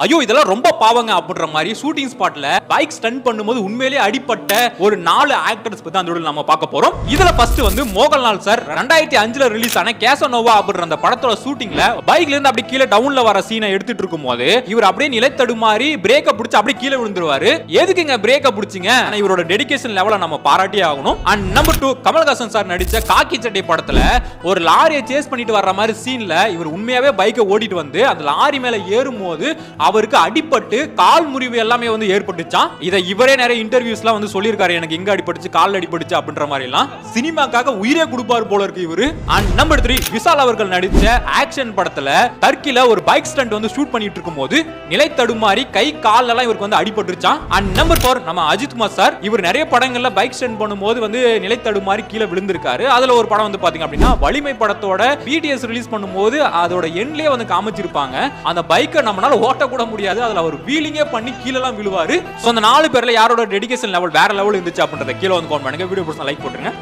ஐயோ இதெல்லாம் ரொம்ப பாவங்க அப்படின்ற மாதிரி ஷூட்டிங் ஸ்பாட்ல பைக் ஸ்டண்ட் பண்ணும்போது உண்மையிலேயே அடிப்பட்ட ஒரு 4 ஆக்டர்ஸ் பத்தி அந்த நம்ம பார்க்க போறோம். இதுல ஃபர்ஸ்ட் வந்து மோகன்லால் சார் 2005ல ரிலீஸ் ஆன கேசனோவா அப்படின்ற அந்த படத்தோட ஷூட்டிங்ல பைக்ல இருந்து அப்படி கீழே டவுன்ல வர சீனை எடுத்துட்டு இருக்கும்போது இவர் அப்படியே நிலைத்தடுமாறி பிரேக்க பிடிச்சு அப்படியே கீழே விழுந்துருவாரு. எதுக்குங்க பிரேக்க பிடிச்சிங்க? இவரோட டெடிகேஷன் லெவலை நம்ம பாராட்டியே ஆகணும். அண்ட் நம்பர் 2 கமல்ஹாசன் சார் நடிச்ச காக்கி சட்டை படத்துல ஒரு லாரியை சேஸ் பண்ணிட்டு வர்ற மாதிரி சீன்ல இவர் உண்மையாவே பைக்கை ஓட்டிட்டு வந்து அந்த லாரி மேல ஏறும்போது அவருக்கு அடிபட்டு கால் முறிவு எல்லாமே வந்து ஏற்பட்டுச்சாம். இதை இவரே நிறைய இன்டர்வியூஸ்லாம் வந்து சொல்லியிருக்காரு, எனக்கு எங்க அடிபட்டுச்சு கால் அடிபட்டுச்சு அப்படின்ற மாதிரி எல்லாம். சினிமாக்காக உயிரே கொடுப்பாரு போல இருக்கு இவரு. அண்ட் நம்பர் 3 விஷால் அவர்கள் நடிச்ச ஆக்ஷன் படத்துல டர்க்கில ஒரு பைக் ஸ்டண்ட் வந்து ஷூட் பண்ணிட்டு இருக்கும்போது நிலை தடுமாறி கை கால் எல்லாம் இவருக்கு வந்து அடிபட்டுருச்சாம். அண்ட் நம்பர் 4 நம்ம அஜித் குமார் சார், இவர் நிறைய படங்கள்ல பைக் ஸ்டண்ட் பண்ணும்போது வந்து நிலை தடுமாறி கீழே விழுந்திருக்காரு. அதுல ஒரு படம் வந்து பாத்தீங்க அப்படின்னா வலிமை படத்தோட BTS ரிலீஸ் பண்ணும்போது அதோட எண்ட்லயே வந்து காமிச்சிருப்பாங்க. அந்த பைக்கை நம்மளால ஓட்ட கூட முடியாது, அதுல ஒரு வீலிங்கே பண்ணி கீழ எல்லாம் விழுவாரு. சோ அந்த 4 பேர்ல யாரோட டெடிகேஷன் லெவல் வேற லெவல் இருந்துச்சு அப்படின்றத கீழ வந்து கமெண்ட் பண்ணுங்க. வீடியோ பிடிச்சா லைக் போட்டுருங்க.